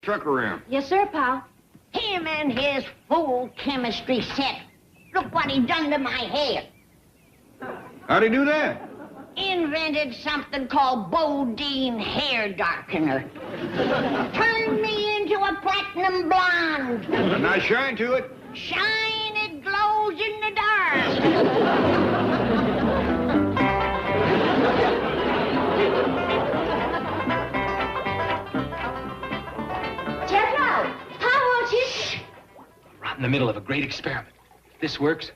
Truck around. Yes, sir, pal. Him and his fool chemistry set. Look what he done to my hair. How'd he do that? Invented something called Bodine hair darkener. Turned me into a platinum blonde. Now shine to it. Shine, it glows in the dark. Right in the middle of a great experiment. If this works.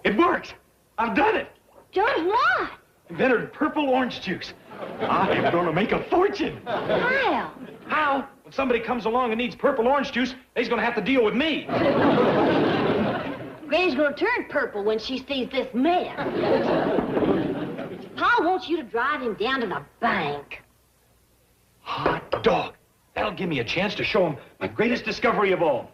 It works! I've done it! Done what? Invented purple orange juice. I'm gonna make a fortune. How? How? When somebody comes along and needs purple orange juice, they's gonna have to deal with me. Granny's gonna turn purple when she sees this mess. Pa wants you to drive him down to the bank. Hot dog. That'll give me a chance to show him my greatest discovery of all.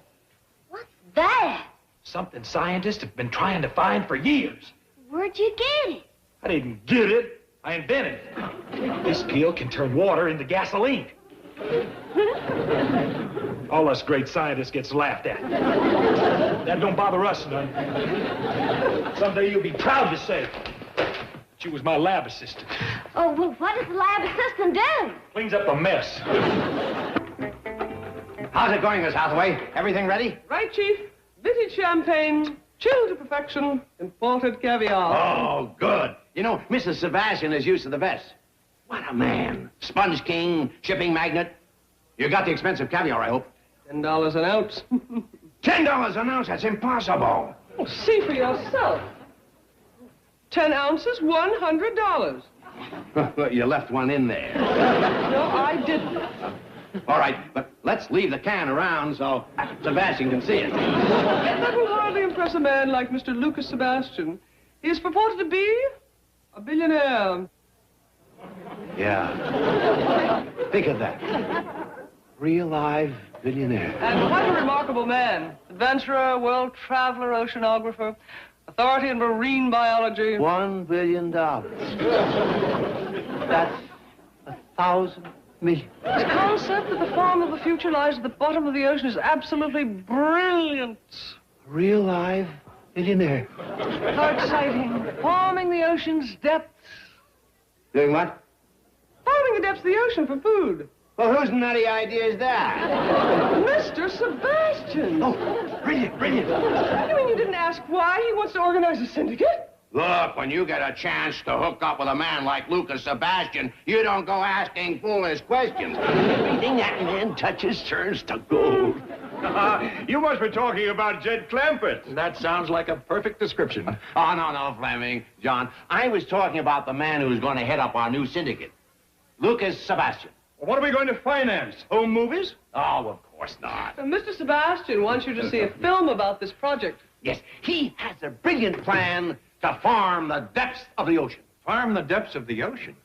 What's that? Something scientists have been trying to find for years. Where'd you get it? I didn't get it. I invented it. This peel can turn water into gasoline. All us great scientists gets laughed at. That don't bother us none. Someday you'll be proud to say she was my lab assistant. Oh, well, what does the lab assistant do? Cleans up a mess. How's it going, Miss Hathaway? Everything ready? Right, Chief. Vintage champagne, chilled to perfection, imported caviar. Oh, good. You know, Mrs. Sebastian is used to the best. What a man. Sponge king, shipping magnate. You got the expensive caviar, I hope. $10 an ounce. $10 an ounce? That's impossible. Oh, see for yourself. 10 ounces, $100. You left one in there. No, I didn't. All right, but let's leave the can around so Sebastian can see it. That will hardly impress a man like Mr. Lucas Sebastian. He is purported to be a billionaire. Yeah. Think of that. Real live billionaire. And quite a remarkable man. Adventurer, world traveler, oceanographer, authority in marine biology. $1 billion. That's 1,000 million. His concept that the farm of the future lies at the bottom of the ocean is absolutely brilliant. Real live billionaire. How exciting. Farming the ocean's depths. Doing what? Farming the depths of the ocean for food. Well, whose nutty idea is that? Mr. Sebastian! Oh, brilliant, brilliant. You mean you didn't ask why he wants to organize a syndicate? Look, when you get a chance to hook up with a man like Lucas Sebastian, you don't go asking foolish questions. Everything that man touches turns to gold. You must be talking about Jed Clampett. That sounds like a perfect description. Oh, no, Fleming. John, I was talking about the man who's going to head up our new syndicate. Lucas Sebastian. What are we going to finance? Home movies? Oh, of course not. Mr. Sebastian wants you to see a film about this project. Yes, he has a brilliant plan to farm the depths of the ocean. Farm the depths of the ocean?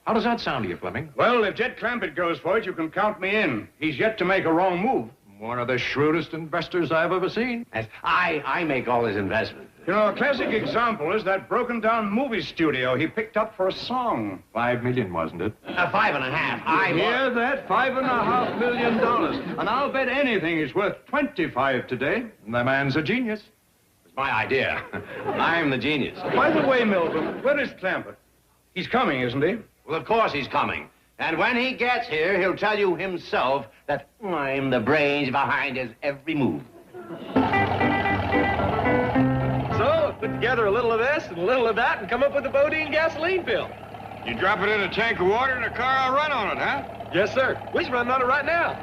How does that sound to you, Fleming? Well, if Jed Clampett goes for it, you can count me in. He's yet to make a wrong move. One of the shrewdest investors I've ever seen. Yes, I make all his investments. You know, a classic example is that broken-down movie studio he picked up for a song. $5 million, wasn't it? 5.5. Hear that? $5.5 million. And I'll bet anything he's worth 25 today. The man's a genius. It's my idea. I'm the genius. By the way, Melvin, where is Clampett? He's coming, isn't he? Well, of course he's coming. And when he gets here, he'll tell you himself that I'm the brains behind his every move. So, put together a little of this and a little of that and come up with a Bodine gasoline pill. You drop it in a tank of water and a car will run on it, huh? Yes, sir. We's running on it right now.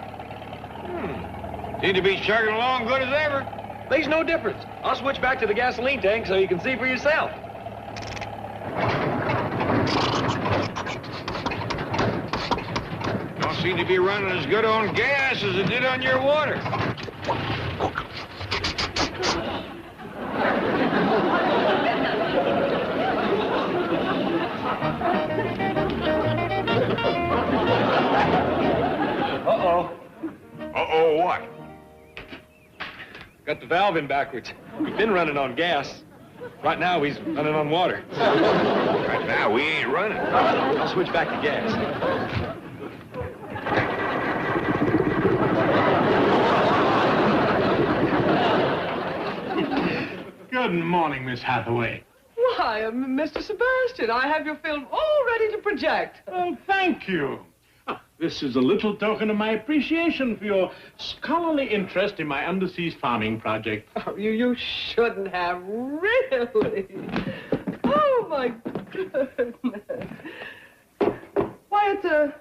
Seem to be chugging along good as ever. Makes no difference. I'll switch back to the gasoline tank so you can see for yourself. Don't seem to be running as good on gas as it did on your water. Uh-oh. Uh-oh, what? Got the valve in backwards. We've been running on gas. Right now, he's running on water. Right now, we ain't running. I'll switch back to gas. morning, Miss Hathaway. Why, Mr. Sebastian, I have your film all ready to project. Oh, thank you. This is a little token of my appreciation for your scholarly interest in my undersea farming project. Oh, you shouldn't have, really. Oh, my goodness. Why, it's a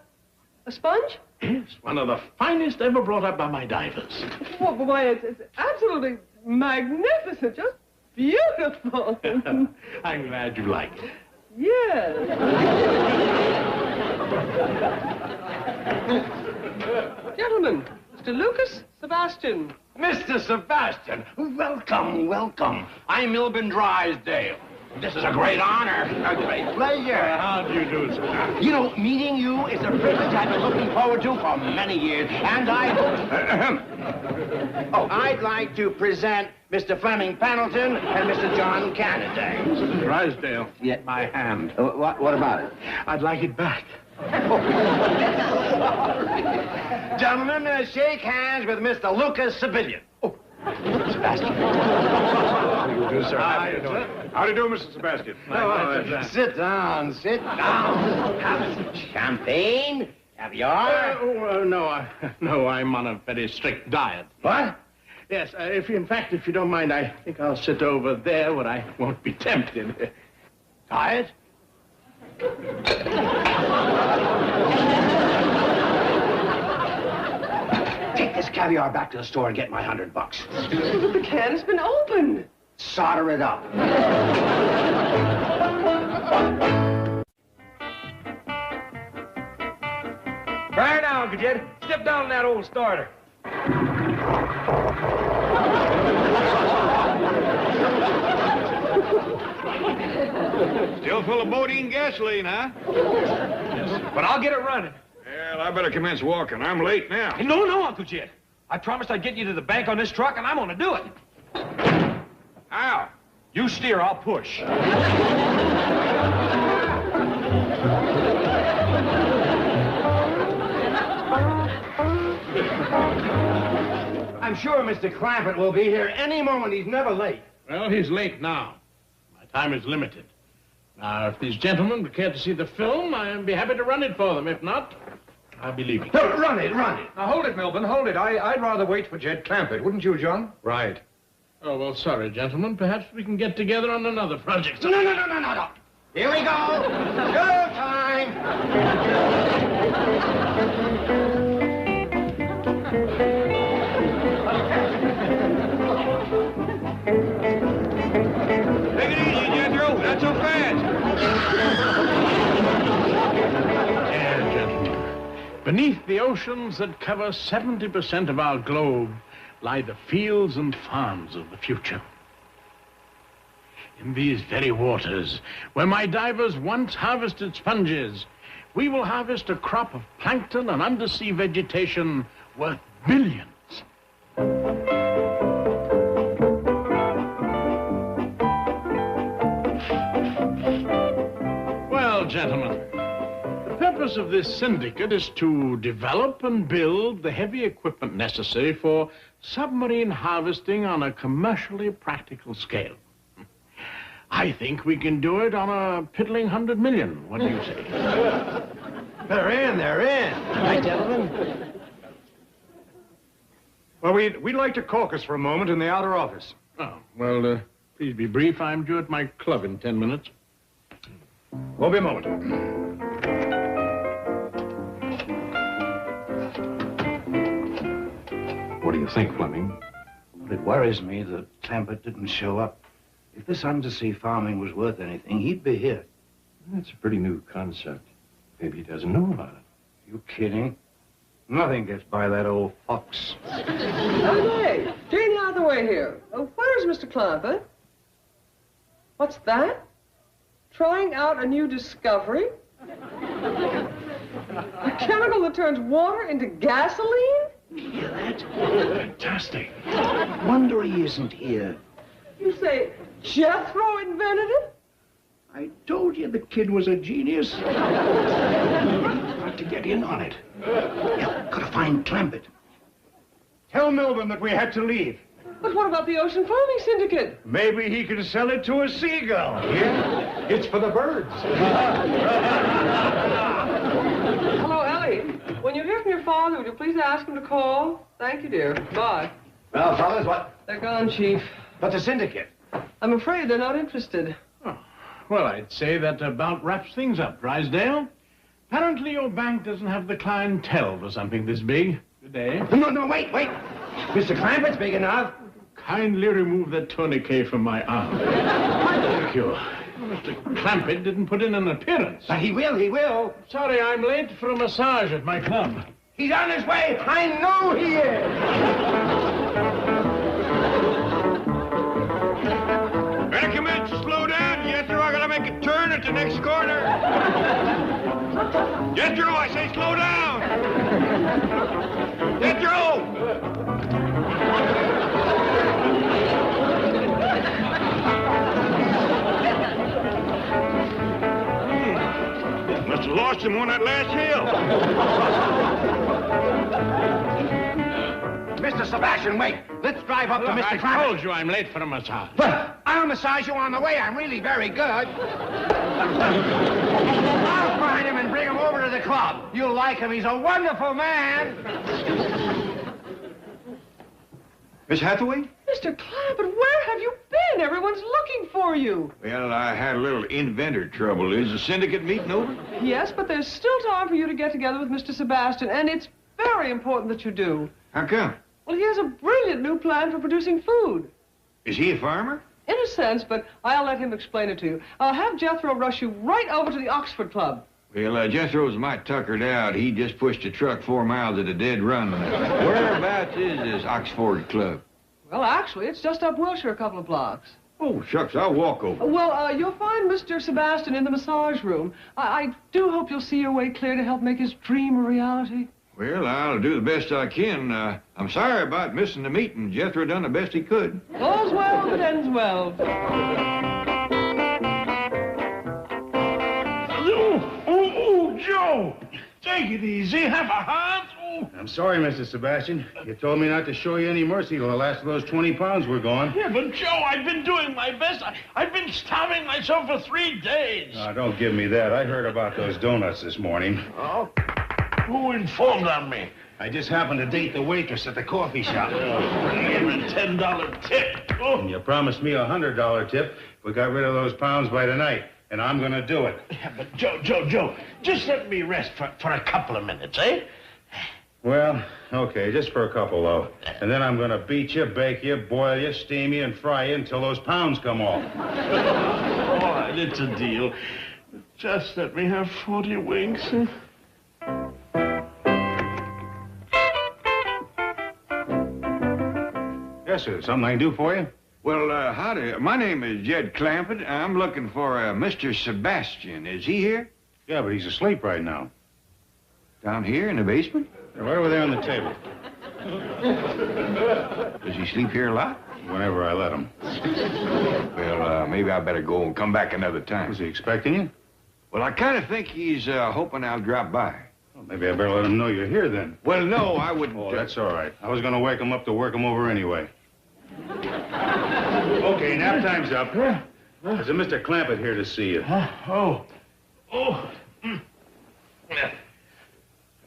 sponge? Yes, one of the finest ever brought up by my divers. Well, why, it's absolutely magnificent, just beautiful. I'm glad you like it. Yes. Gentlemen, Mr. Lucas Sebastian. Mr. Sebastian, welcome, welcome. I'm Milburn Drysdale. This is a great honor, a great pleasure. How do you do, sir? You know, meeting you is a privilege I've been looking forward to for many years, and I'd like to present Mr. Fleming Pendleton and Mr. John Cannaday. Mr. Drysdale, my hand. What about it? I'd like it back. Gentlemen, shake hands with Mr. Lucas Sebastian. Oh, Sebastian. How do you do, sir? How do you do? How do you do, Mr. Sebastian? Sit down, sit down. Have some champagne, caviar. No, I'm on a very strict diet. What? Yes, if you don't mind, I think I'll sit over there where I won't be tempted. Diet? Take this caviar back to the store and get my $100. But the can has been opened. Solder it up. Right now, Cadet. Step down on that old starter. Still full of bodine gasoline, huh? But I'll get it running. Well, I better commence walking. I'm late now. Hey, no, Uncle Jed. I promised I'd get you to the bank on this truck, and I'm gonna do it. How? You steer, I'll push. I'm sure Mr. Clampett will be here any moment. He's never late. Well, he's late now. My time is limited. Now, if these gentlemen would care to see the film, I'd be happy to run it for them. If not, I'll be leaving. No, run it. Now, hold it, Milburn, hold it. I'd rather wait for Jed Clampett, wouldn't you, John? Right. Oh, well, sorry, gentlemen. Perhaps we can get together on another project. No. Here we go. Show time. Take it easy, Jethro. Not so fast. Yeah, gentlemen. Beneath the oceans that cover 70% of our globe lie the fields and farms of the future. In these very waters, where my divers once harvested sponges, we will harvest a crop of plankton and undersea vegetation worth billions. Well, gentlemen, the purpose of this syndicate is to develop and build the heavy equipment necessary for submarine harvesting on a commercially practical scale. I think we can do it on a piddling 100 million. What do you say? They're in. Hi, gentlemen. Well, we'd like to caucus for a moment in the outer office. Oh, well, please be brief. I'm due at my club in 10 minutes. Won't be a moment. What do you think, Fleming? Well, it worries me that Clampett didn't show up. If this undersea farming was worth anything, he'd be here. That's a pretty new concept. Maybe he doesn't know about it. You kidding? Nothing gets by that old fox. Oh, hey, Jane Hathaway here. Where's Mr. Clampett? What's that? Trying out a new discovery? A chemical that turns water into gasoline? You hear that? Fantastic. Wonder he isn't here. You say Jethro invented it? I told you the kid was a genius. Got to get in on it. Yeah, gotta find Clampett. Tell Milburn that we had to leave. But what about the Ocean Farming Syndicate? Maybe he can sell it to a seagull. Yeah, it's for the birds. Hello, Ellie. When you hear from your father, would you please ask him to call? Thank you, dear. Bye. Well, fellas, what? They're gone, Chief. But the syndicate. I'm afraid they're not interested. Oh, well, I'd say that about wraps things up, Drysdale. Apparently your bank doesn't have the clientele for something this big. Good day. No, wait. Mr. Clampett's big enough. Kindly remove that tourniquet from my arm. Thank you. Mr. Clampett didn't put in an appearance. But he will. Sorry, I'm late for a massage at my club. He's on his way. I know he is. Better come in, slow down. Jethro, I gotta make a turn at the next corner. Jethro, I say slow down. Jethro! Must have lost him on that last hill. Mr. Sebastian, wait. Let's drive up to Mr. I Clampett. told you I'm late for a massage. But I'll massage you on the way. I'm really very good. I'll find him and bring him over to the club. You'll like him. He's a wonderful man. Miss Hathaway? Mr. Clampett, where have you been? Everyone's looking for you. Well, I had a little inventor trouble. Is the syndicate meeting over? Yes, but there's still time for you to get together with Mr. Sebastian, and it's very important that you do. How come? Well, he has a brilliant new plan for producing food. Is he a farmer? In a sense, but I'll let him explain it to you. I'll have Jethro rush you right over to the Oxford Club. Well, Jethro's might tuckered out. He just pushed a truck 4 miles at a dead run. Whereabouts is this Oxford Club? Well, actually, it's just up Wilshire a couple of blocks. Oh, shucks, I'll walk over. Well, you'll find Mr. Sebastian in the massage room. I do hope you'll see your way clear to help make his dream a reality. Well, I'll do the best I can. I'm sorry about missing the meeting. Jethro done the best he could. All's well that ends well. Oh, Joe! Take it easy. Have a heart. Oh. I'm sorry, Mr. Sebastian. You told me not to show you any mercy till the last of those 20 pounds were gone. Yeah, but Joe, I've been doing my best. I've been starving myself for 3 days. Don't give me that. I heard about those donuts this morning. Oh? Who informed on me? I just happened to date the waitress at the coffee shop. I gave her a $10 tip. Oh. And you promised me a $100 tip if we got rid of those pounds by tonight. And I'm going to do it. Yeah, but Joe, just let me rest for a couple of minutes, eh? Well, okay, just for a couple, though. And then I'm going to beat you, bake you, boil you, steam you, and fry you until those pounds come off. All right, it's a deal. Just let me have 40 winks. Yes, sir. Something I can do for you? Well, howdy. My name is Jed Clampett. I'm looking for Mr. Sebastian. Is he here? Yeah, but he's asleep right now. Down here in the basement? They're right over there on the table. Does he sleep here a lot? Whenever I let him. Well, maybe I better go and come back another time. Was he expecting you? Well, I kind of think he's hoping I'll drop by. Well, maybe I better let him know you're here then. Well, no, I wouldn't. Oh, that's all right. I was going to wake him up to work him over anyway. Okay, nap time's up. There's a Mr. Clampett here to see you.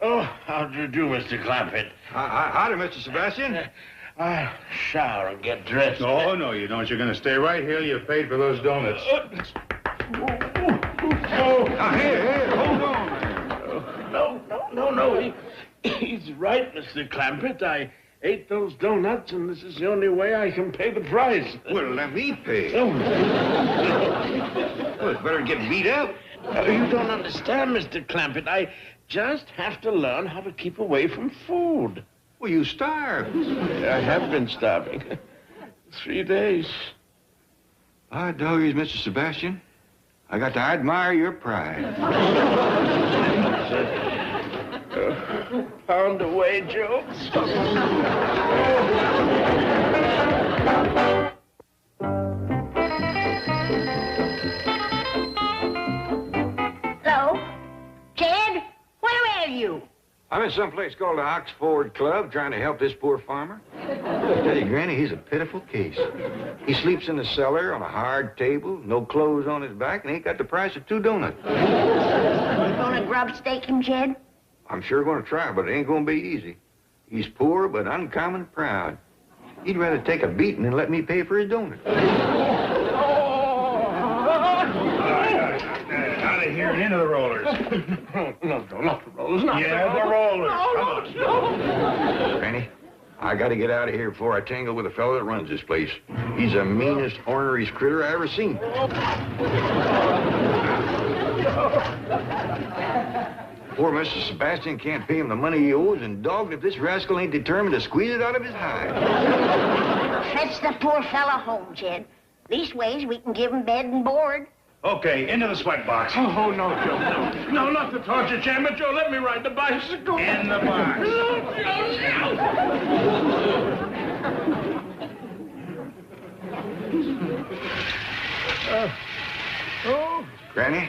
Oh, how do you do, Mr. Clampett? Howdy, Mr. Sebastian. I'll shower and get dressed. Oh, no, you don't. You're going to stay right here. You've paid for those donuts. Now, here, hold on. No. He's right, Mr. Clampett. I ate those donuts, and this is the only way I can pay the price. Well, let me pay. Oh. Well, it's better get beat up. You don't understand, Mr. Clampett. I just have to learn how to keep away from food. Well, you starved. I have been starving. 3 days. By doggies, Mr. Sebastian, I got to admire your pride. Pound away, Joe. Hello? Jed? Where are you? I'm in some place called the Oxford Club trying to help this poor farmer. I tell you, Granny, he's a pitiful case. He sleeps in the cellar on a hard table, no clothes on his back, and ain't got the price of 2 donuts. You gonna grub stake him, Jed? I'm sure going to try, but it ain't going to be easy. He's poor, but uncommon proud. He'd rather take a beating than let me pay for his donuts. Out of here and into the rollers. No, not the rollers, not Yeah, the rollers. Come on. Granny, I got to get out of here before I tangle with the fellow that runs this place. He's the meanest, orneriest critter I ever seen. Poor Mr. Sebastian can't pay him the money he owes, and dogged if this rascal ain't determined to squeeze it out of his hide. Fetch the poor fella home, Jed. Leastways, we can give him bed and board. Okay, into the sweat box. Oh, no, Joe, no. No, not the torture chamber, Joe. Let me ride the bicycle. In the box. Granny,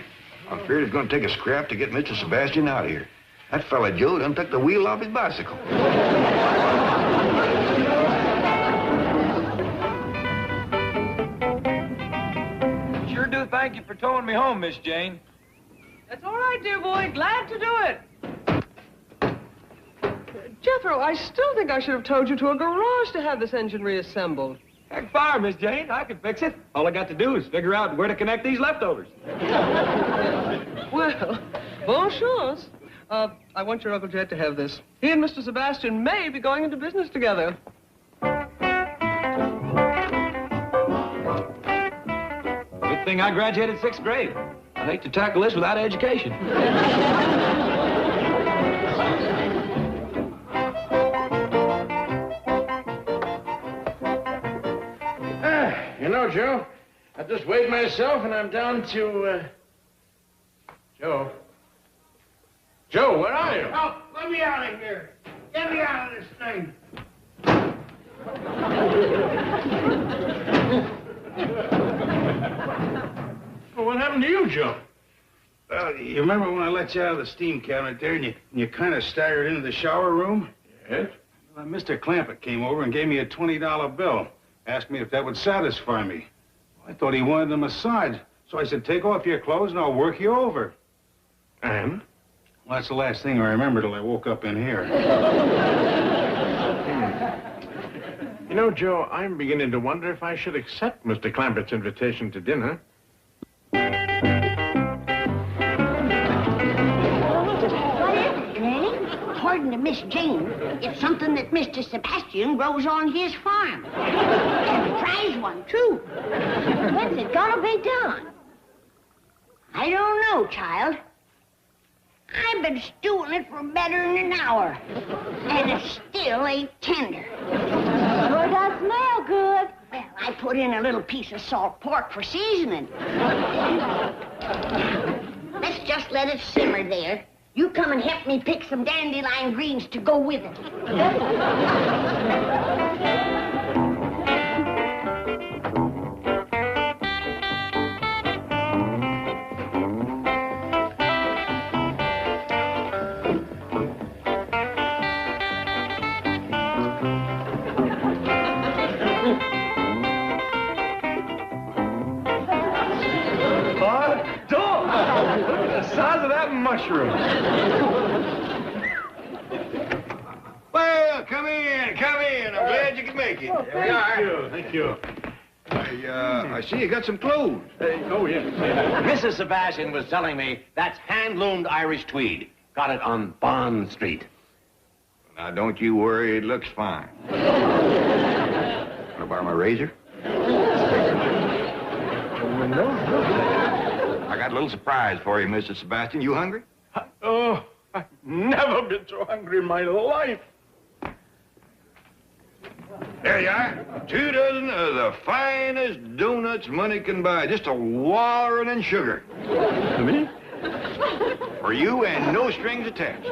I'm afraid it's going to take a scrap to get Mr. Sebastian out of here. That fella Joe done took the wheel off his bicycle. Sure do thank you for towing me home, Miss Jane. That's all right, dear boy. Glad to do it. Jethro, I still think I should have towed you to a garage to have this engine reassembled. Heck fire, Miss Jane. I can fix it. All I got to do is figure out where to connect these leftovers. Well, bonne chance. I want your Uncle Jed to have this. He and Mr. Sebastian may be going into business together. Good thing I graduated 6th grade. I hate to tackle this without education. You know, Joe, I just weighed myself and I'm down to, Joe. Joe, where are you? Oh, let me out of here. Get me out of this thing. Well, what happened to you, Joe? Well, you remember when I let you out of the steam cabinet there and you kind of staggered into the shower room? Yes? Well, Mr. Clampett came over and gave me a $20 bill. Asked me if that would satisfy me. I thought he wanted a massage. So I said, take off your clothes and I'll work you over. And? Well, that's the last thing I remember till I woke up in here. You know, Joe, I'm beginning to wonder if I should accept Mr. Clampett's invitation to dinner. What is it, Granny? According to Miss Jane, it's something that Mr. Sebastian grows on his farm. And a prize one, too. When's it gonna be done? I don't know, child. I've been stewing it for better than an hour. And it still ain't tender. Sure does smell good. Well, I put in a little piece of salt pork for seasoning. Let's just let it simmer there. You come and help me pick some dandelion greens to go with it. Size of that mushroom. Well, come in, come in. I'm glad you could make it. There we are. Thank you. I see you got some clothes. Oh, yes. Mrs. Sebastian was telling me that's hand-loomed Irish tweed. Got it on Bond Street. Now, don't you worry. It looks fine. Want to borrow my razor? I got a little surprise for you, Mr. Sebastian. You hungry? Oh, I've never been so hungry in my life. There you are. 2 dozen of the finest donuts money can buy. Just a wallering in sugar. Me? For you and no strings attached.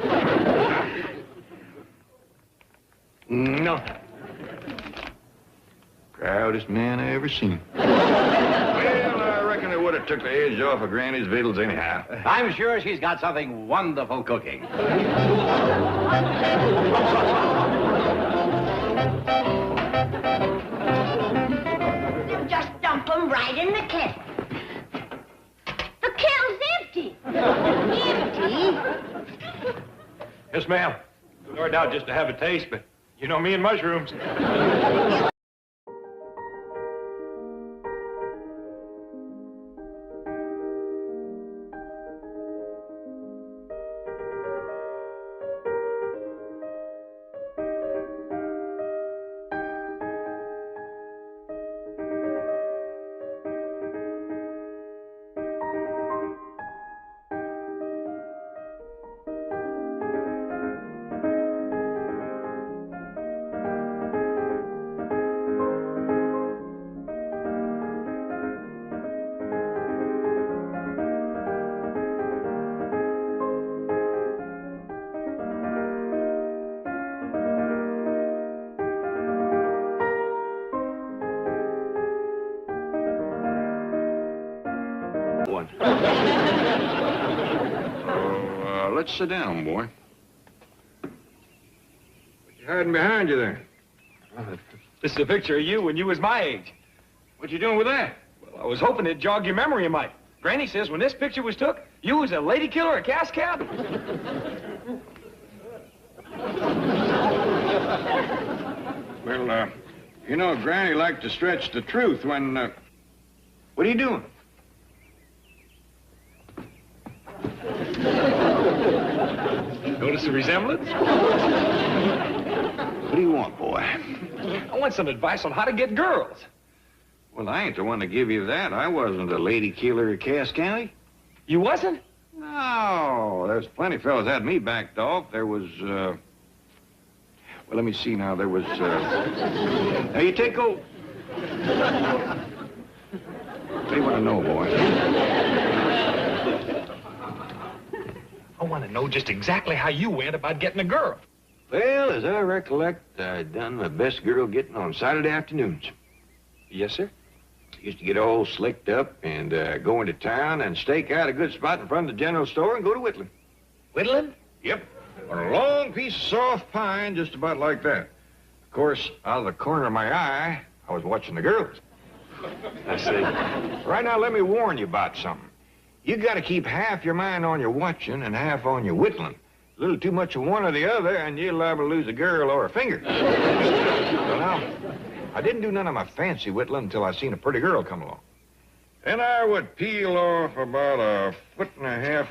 No. Proudest man I ever seen. Well, I reckon it would would have took the edge off of Granny's victuals anyhow. I'm sure she's got something wonderful cooking. Just dump them right in the kettle. The kettle's empty. Empty? Yes, ma'am. Started out just to have a taste, but you know me and mushrooms. Let's sit down, boy. What you hiding behind you there? This is a picture of you when you was my age. What you doing with that? Well, I was hoping it'd jog your memory a mite. Granny says when this picture was took, you was a lady killer, a gas cab. Well, you know, Granny liked to stretch the truth when, What are you doing? Notice the resemblance? What do you want, boy? I want some advice on how to get girls. Well, I ain't the one to give you that. I wasn't a lady killer at Cass County. You wasn't? No, there's plenty of fellas had me backed off. There was, well, let me see now. There was, Now, you take over. What do you want to know, boy? I want to know just exactly how you went about getting a girl. Well, as I recollect, I done my best girl getting on Saturday afternoons. Yes, sir. Used to get all slicked up and go into town and stake out a good spot in front of the general store and go to whittling. Whittling? Yep. On a long piece of soft pine, just about like that. Of course, out of the corner of my eye, I was watching the girls. I see. Right now, let me warn you about something. You got to keep half your mind on your watching and half on your whittling. A little too much of one or the other, and you're liable to lose a girl or a finger. Well, now, I didn't do none of my fancy whittling until I seen a pretty girl come along. Then I would peel off about a foot and a half.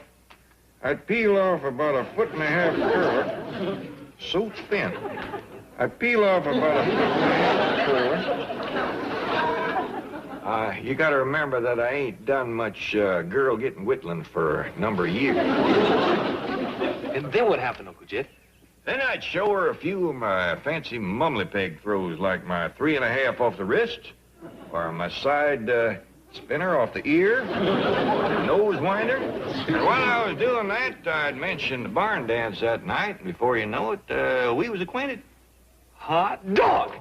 I'd peel off about a foot and a half curler, so thin. I'd peel off about a foot and a half curler. You got to remember that I ain't done much girl getting whittling for a number of years. And then what happened, Uncle Jed? Then I'd show her a few of my fancy mumbly peg throws, like my 3.5 off the wrist, or my side spinner off the ear, nose winder. And while I was doing that, I'd mention the barn dance that night, and before you know it, we was acquainted. Hot dog!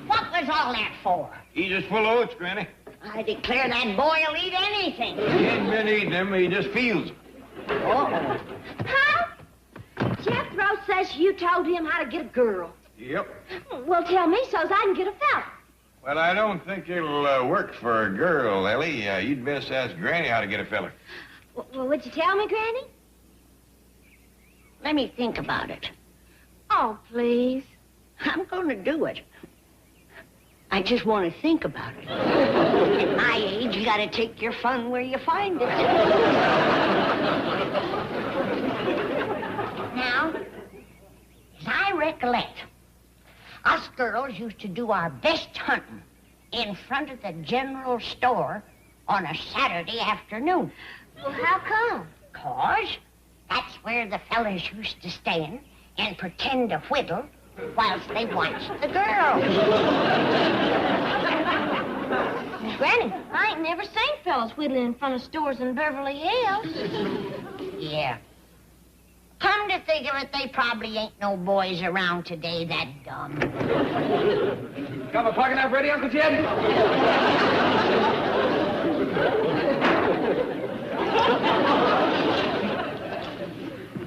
What was all that for? He's just full of oats, Granny. I declare that boy'll eat anything. He ain't been eating them, he just feels them. Uh-oh. Huh? Jethro says you told him how to get a girl. Yep. Well, tell me so's I can get a fella. Well, I don't think it'll work for a girl, Ellie. You'd best ask Granny how to get a feller. Well, would you tell me, Granny? Let me think about it. Oh, please. I'm going to do it. I just want to think about it. At my age, you got to take your fun where you find it. Now, as I recollect, us girls used to do our best hunting in front of the general store on a Saturday afternoon. Well, how come? 'Cause that's where the fellas used to stand and pretend to whittle whilst they watched the girls. Granny, I ain't never seen fellas whittling in front of stores in Beverly Hills. Yeah. Come to think of it, they probably ain't no boys around today that dumb. Got my pocket knife ready, Uncle Jed?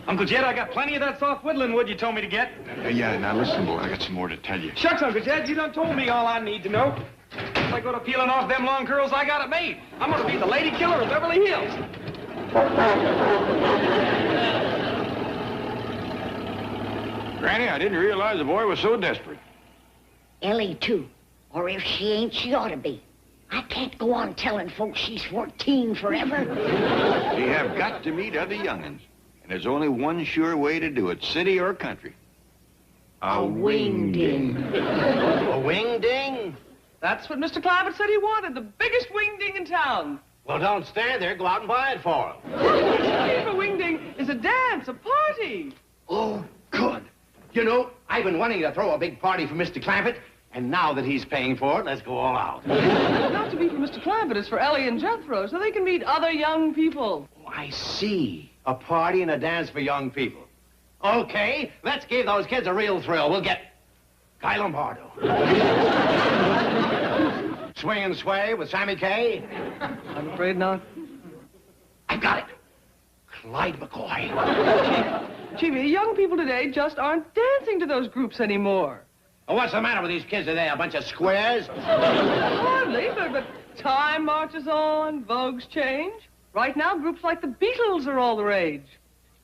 Uncle Jed, I got plenty of that soft woodland wood you told me to get. Yeah, now listen, boy, I got some more to tell you. Shucks, Uncle Jed, you done told me all I need to know. If I go to peeling off them long curls, I got it made. I'm gonna be the lady killer of Beverly Hills. Granny, I didn't realize the boy was so desperate. Ellie, too. Or if she ain't, she ought to be. I can't go on telling folks she's 14 forever. We have got to meet other young'uns. And there's only one sure way to do it, city or country. A wingding. A wing-ding? That's what Mr. Clampett said he wanted, the biggest wingding in town. Well, don't stand there. Go out and buy it for him. A wingding is a dance, a party. Oh, good. You know, I've been wanting to throw a big party for Mr. Clampett, and now that he's paying for it, let's go all out. Not to be for Mr. Clampett, it's for Ellie and Jethro, so they can meet other young people. Oh, I see. A party and a dance for young people. Okay, let's give those kids a real thrill. We'll get Guy Lombardo. Swing and Sway with Sammy Kaye. I'm afraid not. I've got it. Clyde McCoy. Chiefy, young people today just aren't dancing to those groups anymore. Oh, what's the matter with these kids today? A bunch of squares? Hardly, but time marches on, vogues change. Right now, groups like the Beatles are all the rage.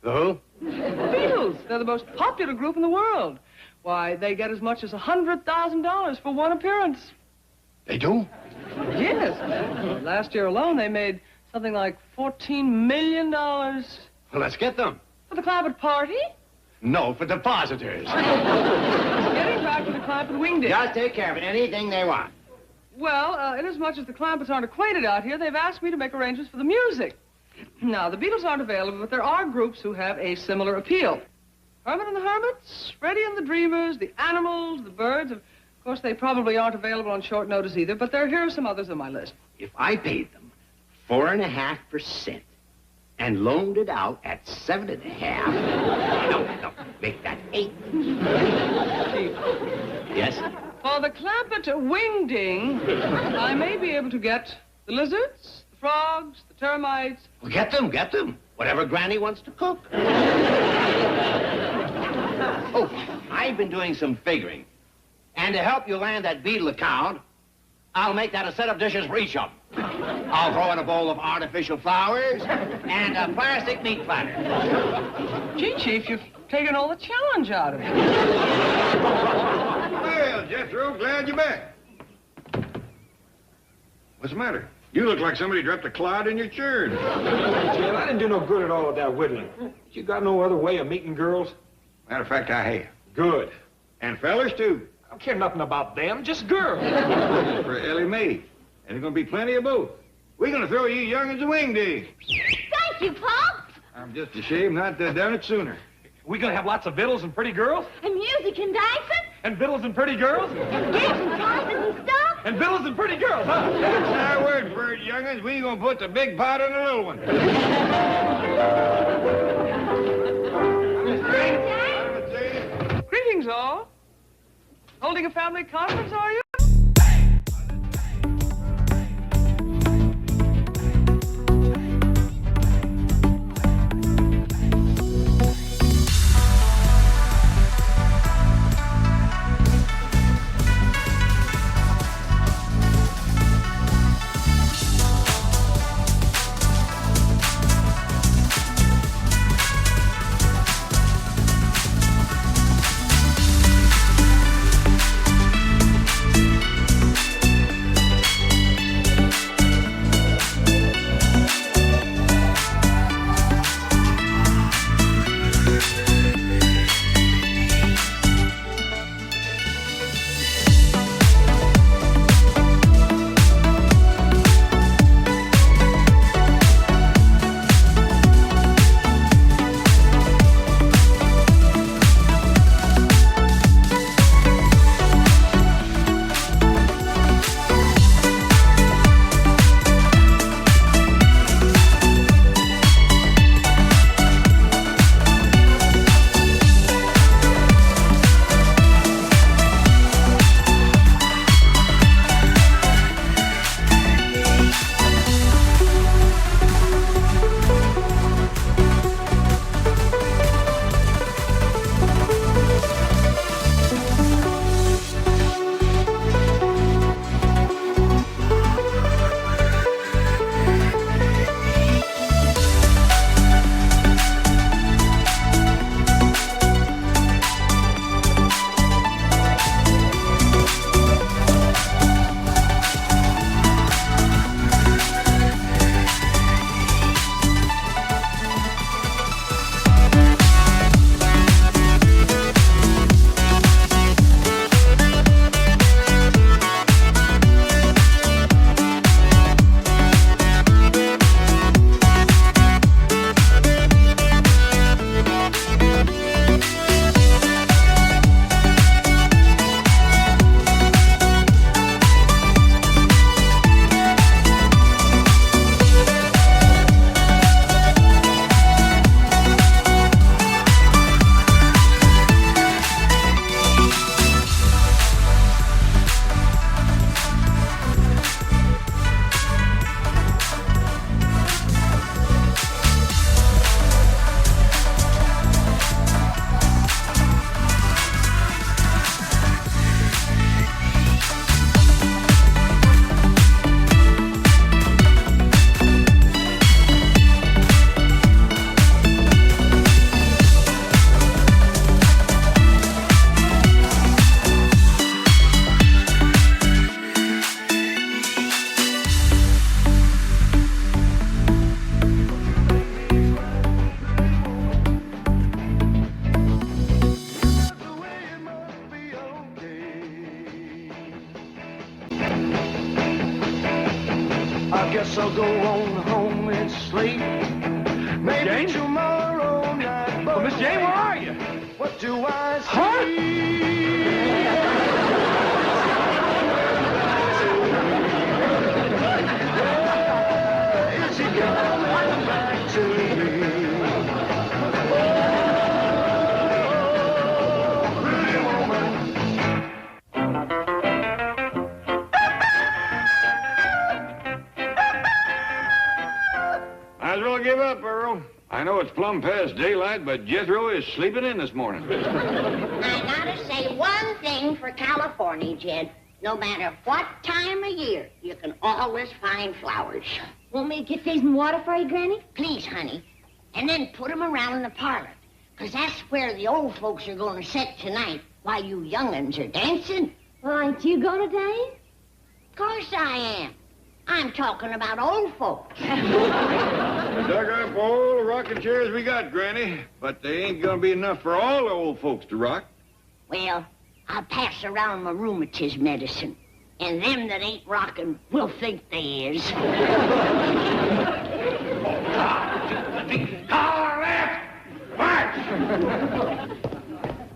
The who? The Beatles. They're the most popular group in the world. Why, they get as much as $100,000 for one appearance. They do? Yes. Last year alone, they made something like $14 million. Well, let's get them. For the Clampett party? No, for depositors. Getting back to the Clampett wingding. Just take care of it. Anything they want. Well, inasmuch as the Clampetts aren't acquainted out here, they've asked me to make arrangements for the music. Now, the Beatles aren't available, but there are groups who have a similar appeal. Herman and the Hermits, Freddie and the Dreamers, the Animals, the Birds. Of course, they probably aren't available on short notice either, but here are some others on my list. If I paid them 4.5% and loaned it out at 7.5%, no, make that 8. Yes? For the Clampett wingding, I may be able to get the lizards, the frogs, the termites. Well, get them. Whatever Granny wants to cook. Oh, I've been doing some figuring. And to help you land that Beatle account, I'll make that a set of dishes for each of them. I'll throw in a bowl of artificial flowers and a plastic meat platter. Gee, Chief, you've taken all the challenge out of it. Well, Jethro, glad you're back. What's the matter? You look like somebody dropped a clod in your churn. Jed, I didn't do no good at all with that whittling. You got no other way of meeting girls? Matter of fact, I have. Good. And fellers, too. I don't care nothing about them, just girls. For Ellie Mae. And there's going to be plenty of both. We're going to throw you young'uns a wingding. Thank you, Pop. I'm just ashamed not to have done it sooner. We gonna have lots of vittles and pretty girls? And music and dancing. And vittles and pretty girls? And games and prizes and stuff. And vittles and pretty girls, huh? That's our word for it, young'uns. We gonna put the big pot in the little one. Greetings, all. Holding a family conference, are you? go on home, it's late. Maybe Jane? tomorrow night. Well, Miss Jane, where are you? What do I see? Huh? Is he coming back to me? Oh, pretty woman. Might as well give up, Earl. I know it's plumb past daylight, but Jethro is sleeping in this morning. I gotta say one thing for California, Jed. No matter what time of year, you can always find flowers. Want me to get these in water for you, Granny? Please, honey. And then put 'em around in the parlor. 'Cause that's where the old folks are gonna sit tonight while you young'uns are dancing. Well, ain't you gonna dance? Of course I am. I'm talking about old folks. Dug up all the rocking chairs we got, Granny, but they ain't gonna be enough for all the old folks to rock. Well, I'll pass around my rheumatism medicine. And them that ain't rocking will think they is. Car left! March!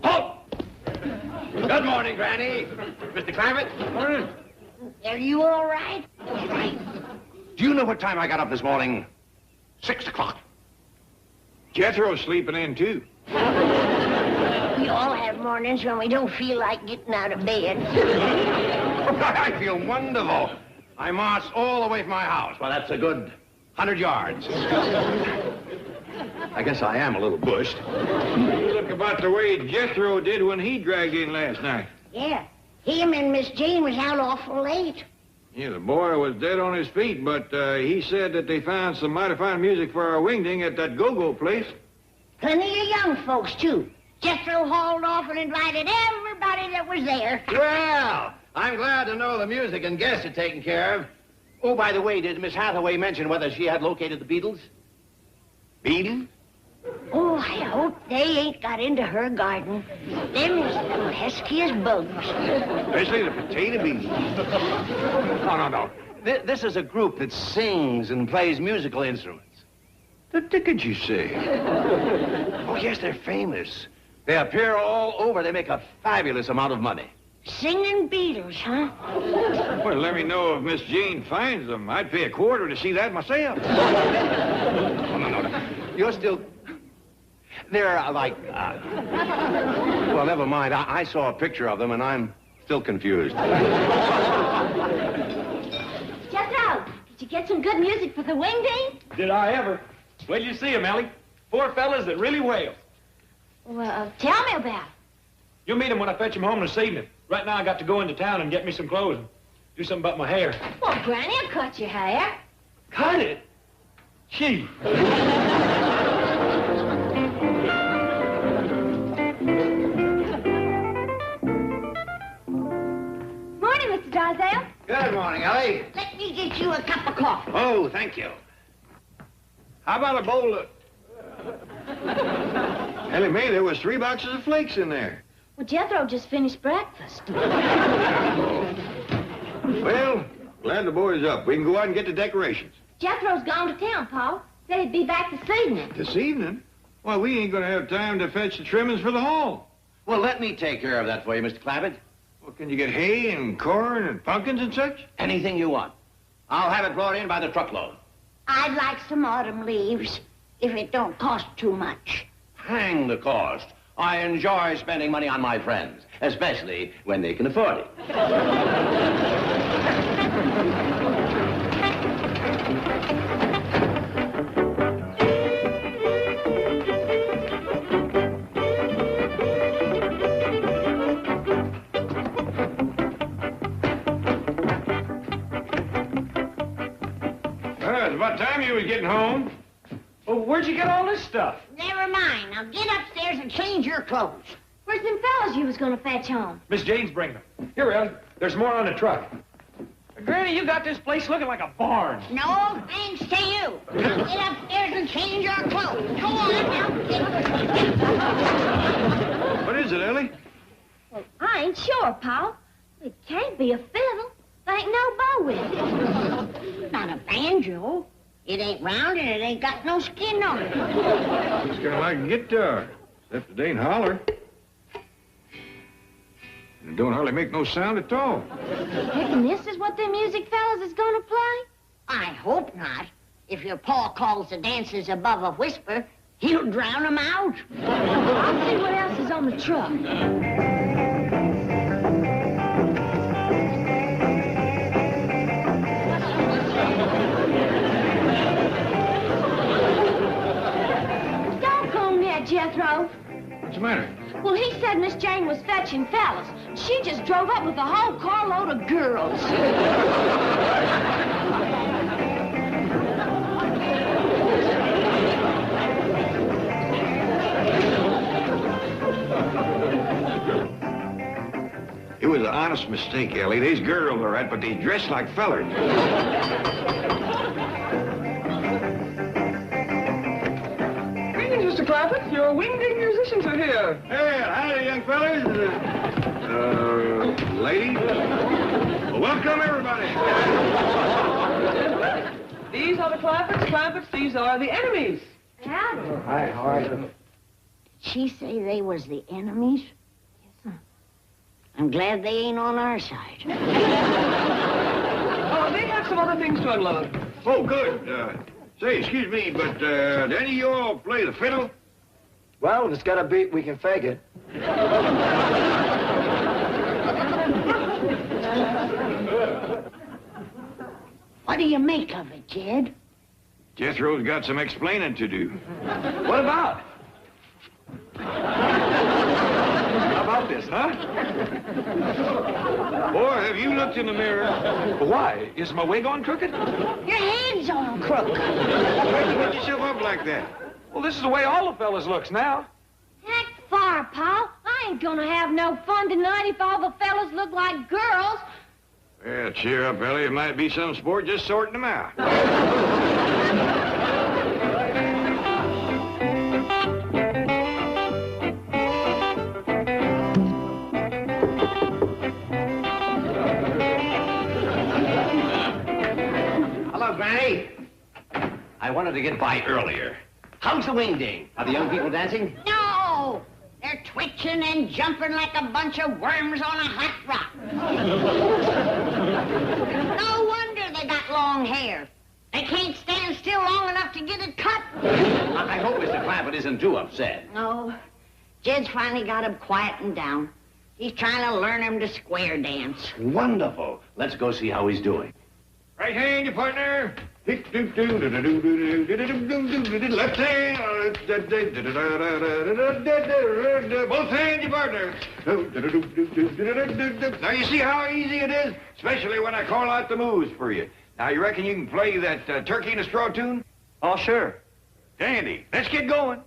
Halt! Good morning, Granny. Mr. Clampett? Morning. Are you all right? Do you know what time I got up this morning? 6 o'clock. Jethro's sleeping in, too. We all have mornings when we don't feel like getting out of bed. I feel wonderful. I marched all the way from my house. Well, that's a good 100 yards. I guess I am a little bushed. You look about the way Jethro did when he dragged in last night. Yeah, him and Miss Jane was out awful late. Yeah, the boy was dead on his feet, but he said that they found some mighty fine music for our wingding at that go-go place. Plenty of young folks, too. Jethro hauled off and invited everybody that was there. Well, I'm glad to know the music and guests are taken care of. Oh, by the way, did Miss Hathaway mention whether she had located the Beatles? Beatles? Oh, I hope they ain't got into her garden. Them is the peskiest bugs. Especially the potato beans. No. This is a group that sings and plays musical instruments. The dickens you say? Oh, yes, they're famous. They appear all over. They make a fabulous amount of money. Singing Beatles, huh? Well, let me know if Miss Jane finds them. I'd pay a quarter to see that myself. No. You're still... They're like... Well, never mind. I saw a picture of them, and I'm still confused. Jethro, did you get some good music for the wingding? Did I ever? Wait till you see 'em, Ellie. 4 fellas that really wail. Well, tell me about it. You'll meet 'em when I fetch 'em home this evening. Right now, I got to go into town and get me some clothes and do something about my hair. Well, Granny, I'll cut your hair. Cut it? Gee. Morning, Mr. Drysdale. Good morning, Ellie. Let me get you a cup of coffee. Oh, thank you. How about a bowl of... Ellie Mae, there was 3 boxes of flakes in there. Well, Jethro just finished breakfast. Well, glad the boy's up. We can go out and get the decorations. Jethro's gone to town, Pa. Said he'd be back this evening. This evening? Why, we ain't gonna have time to fetch the trimmings for the hall. Well, let me take care of that for you, Mr. Clampett. Well, can you get hay and corn and pumpkins and such? Anything you want. I'll have it brought in by the truckload. I'd like some autumn leaves, if it don't cost too much. Hang the cost. I enjoy spending money on my friends, especially when they can afford it. Well, it's about time you was getting home. Well, where'd you get all this stuff? Never mind. Now get upstairs and change your clothes. Where's them fellas you was gonna fetch home? Miss Jane's bringing them. Here, Ellie. There's more on the truck. Granny, you got this place looking like a barn. No, thanks to you. Now get upstairs and change your clothes. Go on now. What is it, Ellie? Well, I ain't sure, Pa. It can't be a fiddle. There ain't no bow with it. Not a banjo. It ain't round and it ain't got no skin on it. It's kind of like a guitar, except it ain't holler. It don't hardly make no sound at all. Reckon this is what the music fellas is gonna play? I hope not. If your pa calls the dances above a whisper, he'll drown 'em out. I'll see what else is on the truck. Don't come yet, Jethro. What's the matter? Well, he said Miss Jane was fetching fellas. She just drove up with a whole carload of girls. It was an honest mistake, Ellie. These girls are right, but they dress like fellers. Greetings, Mr. Clampett. Your wingding musicians are here. Hey, howdy, young fellas. Lady? Well, welcome, everybody. These are the Clampetts. Clampetts, these are the enemies. Howdy. Hi, how are you? Did she say they was the enemies? Yes, sir. I'm glad they ain't on our side. Oh, they have some other things to unload. Oh, good. Say, excuse me, but do any of you all play the fiddle? Well, if it's got a beat, we can fake it. What do you make of it, Jed? Jethro's got some explaining to do. What about? How about this, huh? Boy, have you looked in the mirror? Why? Is my wig on crooked? Your head's on crook. Why'd you get yourself up like that? Well, this is the way all the fellas looks now. Heck, far, Paul. I ain't gonna have no fun tonight if all the fellas look like girls. Well, cheer up, Ellie. It might be some sport just sorting them out. Hello, Granny. I wanted to get by earlier. How's the wingding? Are the young people dancing? No! They're twitching and jumping like a bunch of worms on a hot rock. No wonder they got long hair. They can't stand still long enough to get it cut. I hope Mr. Clampett isn't too upset. No. Jed's finally got him quietened down. He's trying to learn him to square dance. Wonderful. Let's go see how he's doing. Right hand, your partner. Left hand. Both hands, your partner. Now, you see how easy it is? Especially when I call out the moves for you. Now, you reckon you can play that Turkey in a Straw tune? Oh, sure. Dandy. Let's get going.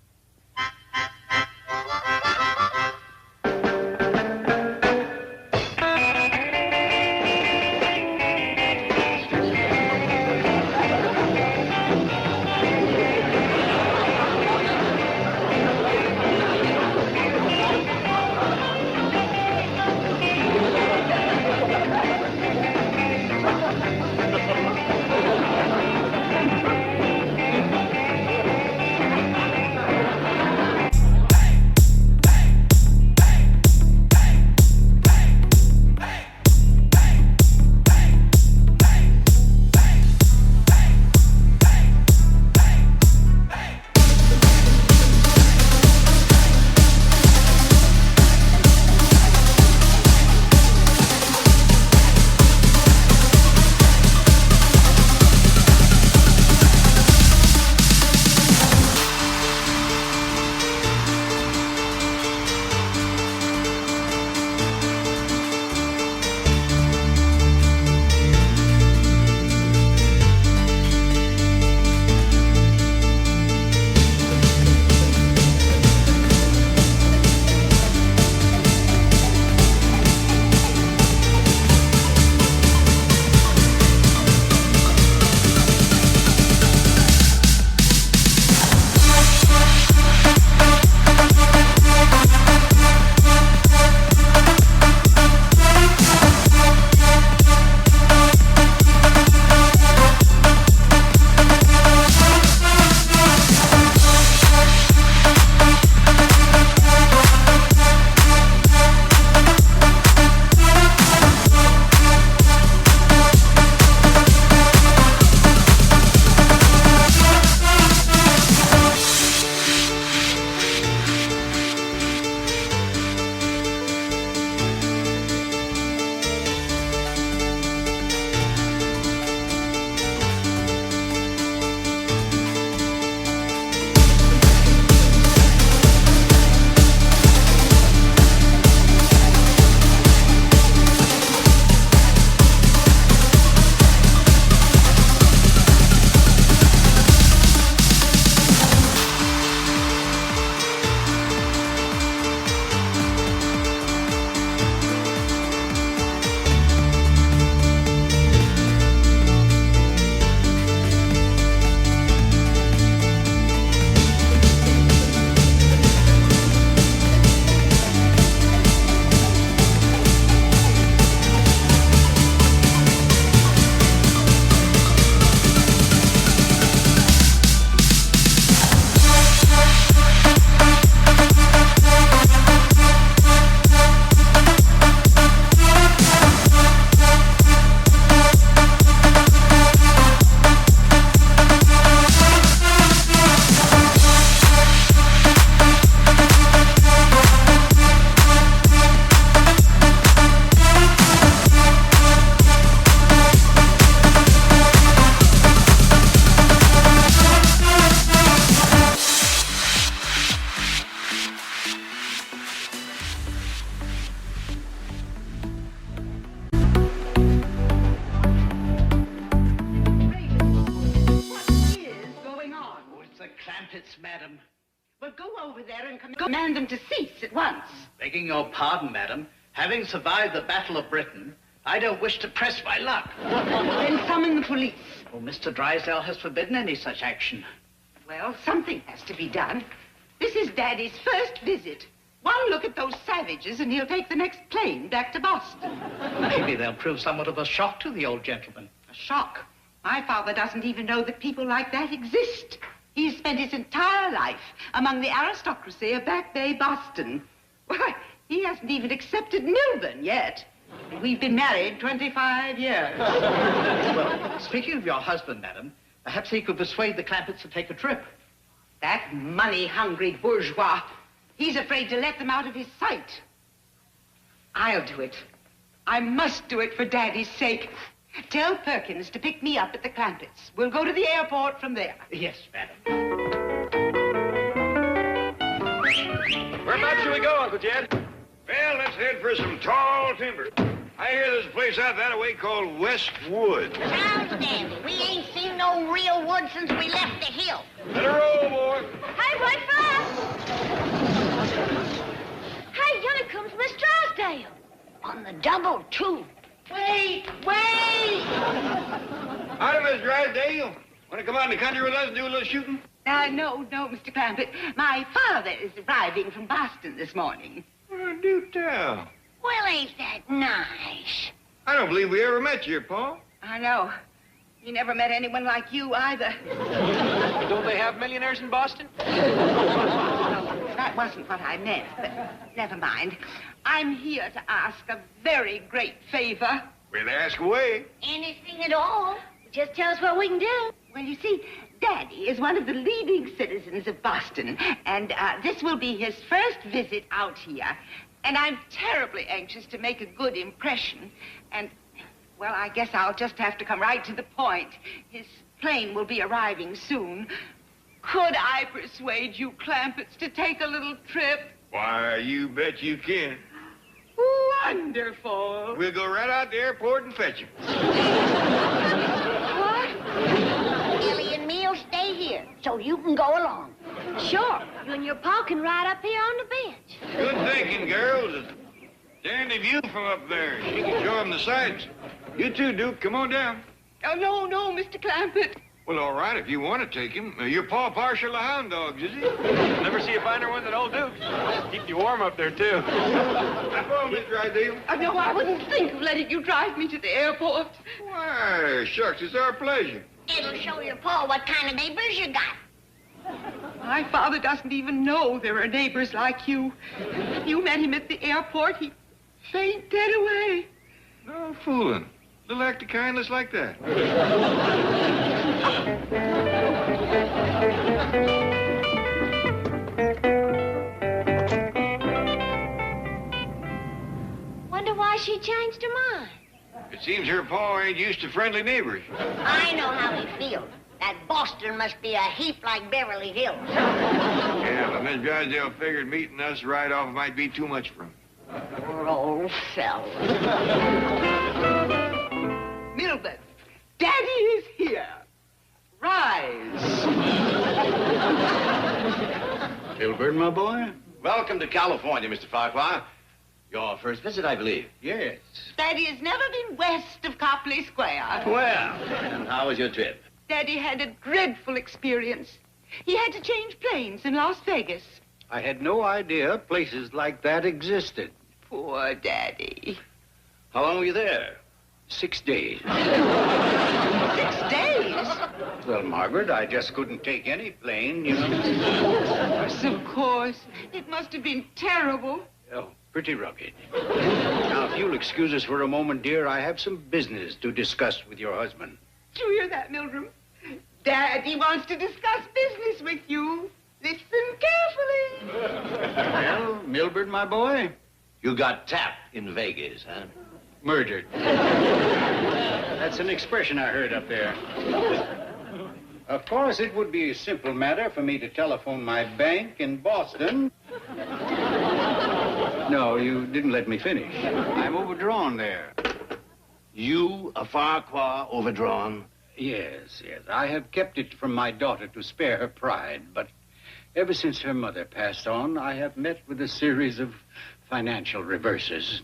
Clampets, madam. Well, go over there and command them to cease at once. Begging your pardon, madam, having survived the Battle of Britain, I don't wish to press my luck. Then summon the police. Oh, Mr. Drysdale has forbidden any such action. Well, something has to be done. This is Daddy's first visit. One look at those savages and he'll take the next plane back to Boston. Maybe they'll prove somewhat of a shock to the old gentleman. A shock? My father doesn't even know that people like that exist. He's spent his entire life among the aristocracy of Back Bay, Boston. Why, he hasn't even accepted Milburn yet. We've been married 25 years. Well, speaking of your husband, madam, perhaps he could persuade the Clampets to take a trip. That money-hungry bourgeois. He's afraid to let them out of his sight. I'll do it. I must do it for Daddy's sake. Tell Perkins to pick me up at the Clampets. We'll go to the airport from there. Yes, madam. Whereabouts should we go, Uncle Jed? Well, let's head for some tall timber. I hear there's a place out that way called Westwood. Sounds dandy. We ain't seen no real wood since we left the hill. Let her roll, boy. Hey, wait fast! Hey, yonder comes Miss Drysdale. On the double, too. Wait! Howdy, Miss Drysdale. Want to come out in the country with us and do a little shooting? No, Mr. Clampett. My father is arriving from Boston this morning. Well, do tell. Well, ain't that nice? I don't believe we ever met you, Pa. I know. You never met anyone like you either. Don't they have millionaires in Boston? No, that wasn't what I meant, but never mind. I'm here to ask a very great favor. Well, ask away. Anything at all? Just tell us what we can do. Well, you see, Daddy is one of the leading citizens of Boston, and this will be his first visit out here. And I'm terribly anxious to make a good impression. And, well, I guess I'll just have to come right to the point. His plane will be arriving soon. Could I persuade you Clampets to take a little trip? Why, you bet you can. Wonderful. We'll go right out to the airport and fetch you. What? Ellie and me'll stay here, so you can go along. Sure. You and your pa can ride up here on the bench. Good thinking, girls. It's a dandy view from up there. She can show them the sights. You too, Duke. Come on down. Oh, no, Mr. Clampett. Well, all right, if you want to take him. Your pa partial to hound dogs, is he? Never see a finer one than old Duke's. Keep you warm up there, too. Come on, Miss Drysdale. No, I wouldn't think of letting you drive me to the airport. Why, shucks, it's our pleasure. It'll show your pa what kind of neighbors you got. My father doesn't even know there are neighbors like you. If you met him at the airport, he'd faint dead away. No fooling. Little act of kindness like that. Wonder why she changed her mind. It seems her pa ain't used to friendly neighbors. I know how he feels. That Boston must be a heap like Beverly Hills. Yeah, but Miss Drysdale figured meeting us right off might be too much for him. Poor old fella. Milburn, Daddy is here. Rise. Milburn, my boy. Welcome to California, Mr. Farquhar. Your first visit, I believe. Yes. Daddy has never been west of Copley Square. Well, and how was your trip? Daddy had a dreadful experience. He had to change planes in Las Vegas. I had no idea places like that existed. Poor Daddy. How long were you there? 6 days. 6 days? Well, Margaret, I just couldn't take any plane, you know. Yes, of course. It must have been terrible. Oh, pretty rugged. Now, if you'll excuse us for a moment, dear, I have some business to discuss with your husband. Did you hear that, Mildred? Daddy wants to discuss business with you. Listen carefully. Well, Milburn, my boy? You got tapped in Vegas, huh? Murdered. That's an expression I heard up there. Of course, it would be a simple matter for me to telephone my bank in Boston. No, you didn't let me finish. I'm overdrawn there. You, a Farquhar, overdrawn? Yes, yes. I have kept it from my daughter to spare her pride, but ever since her mother passed on, I have met with a series of financial reverses.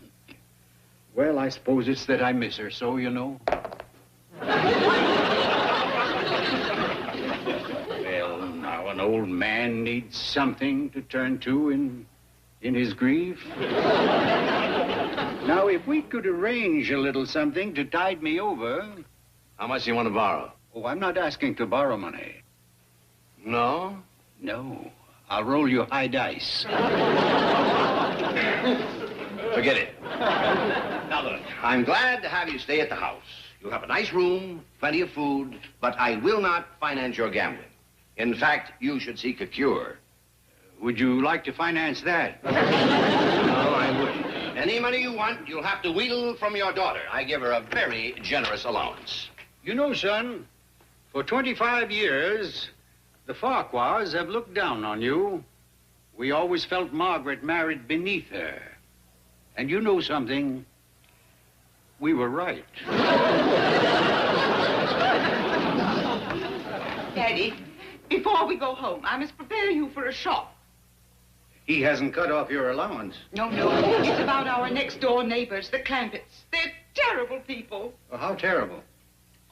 Well, I suppose it's that I miss her so, you know. Well, now an old man needs something to turn to in his grief. Now, if we could arrange a little something to tide me over... How much do you want to borrow? Oh, I'm not asking to borrow money. No? No. I'll roll you high dice. Forget it. Now, look, I'm glad to have you stay at the house. You'll have a nice room, plenty of food, but I will not finance your gambling. In fact, you should seek a cure. Would you like to finance that? No, I wouldn't. Any money you want, you'll have to wheedle from your daughter. I give her a very generous allowance. You know, son, for 25 years, the Farquhars have looked down on you. We always felt Margaret married beneath her. And you know something? We were right. Daddy, before we go home, I must prepare you for a shop. He hasn't cut off your allowance. No, it's about our next-door neighbors, the Clampetts. They're terrible people. Well, how terrible?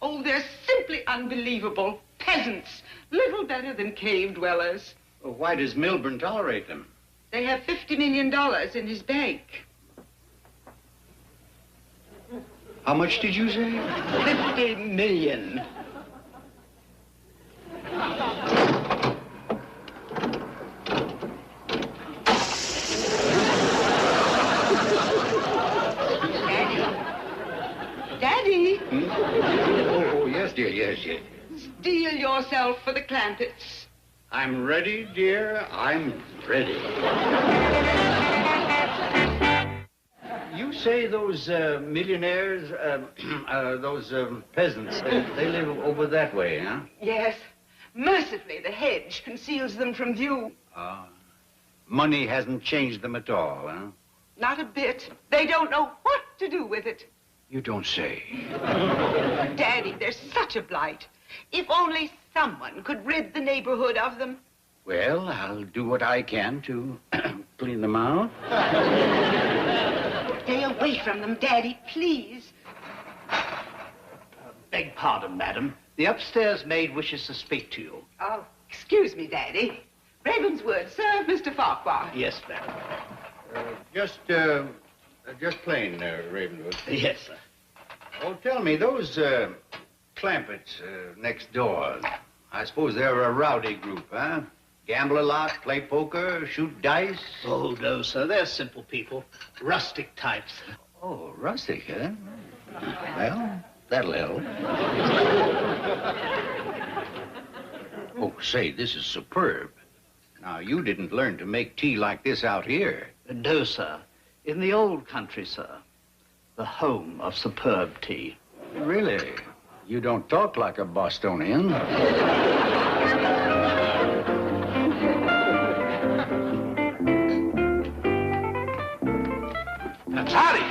Oh, they're simply unbelievable. Peasants, little better than cave dwellers. Well, why does Milburn tolerate them? They have $50 million in his bank. How much did you say? 50 million. Daddy? Oh, yes, dear, yes. Steel yourself for the Clampetts. I'm ready, dear. I'm ready. You say those millionaires, those peasants, they live over that way, huh? Yes. Mercifully, the hedge conceals them from view. Money hasn't changed them at all, huh? Not a bit. They don't know what to do with it. You don't say. Daddy, they're such a blight. If only someone could rid the neighborhood of them. Well, I'll do what I can to clean them out. Stay away from them, Daddy, please. Beg pardon, madam. The upstairs maid wishes to speak to you. Oh, excuse me, Daddy. Ravenswood, serve Mr. Farquhar. Yes, madam. Just plain, Ravenwood. Yes, sir. Oh, tell me, those Clampetts next door, I suppose they're a rowdy group, huh? Gamble a lot, play poker, shoot dice? Oh, no, sir. They're simple people. Rustic types. Oh, rustic, huh? Well, that'll help. Oh, say, this is superb. Now, you didn't learn to make tea like this out here. No, sir. In the old country, sir. The home of superb tea. Really? You don't talk like a Bostonian. Howdy!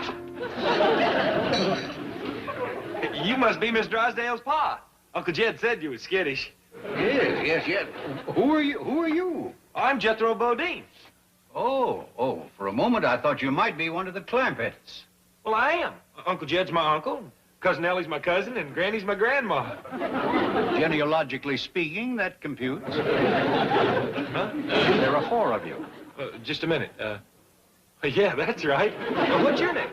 You must be Miss Drysdale's pa. Uncle Jed said you was skittish. Yes. Who are you? I'm Jethro Bodine. Oh, for a moment I thought you might be one of the Clampetts. Well, I am. Uncle Jed's my uncle, Cousin Ellie's my cousin, and Granny's my grandma. Genealogically speaking, that computes. Huh? There are 4 of you. Just a minute. Yeah, that's right. What's your name?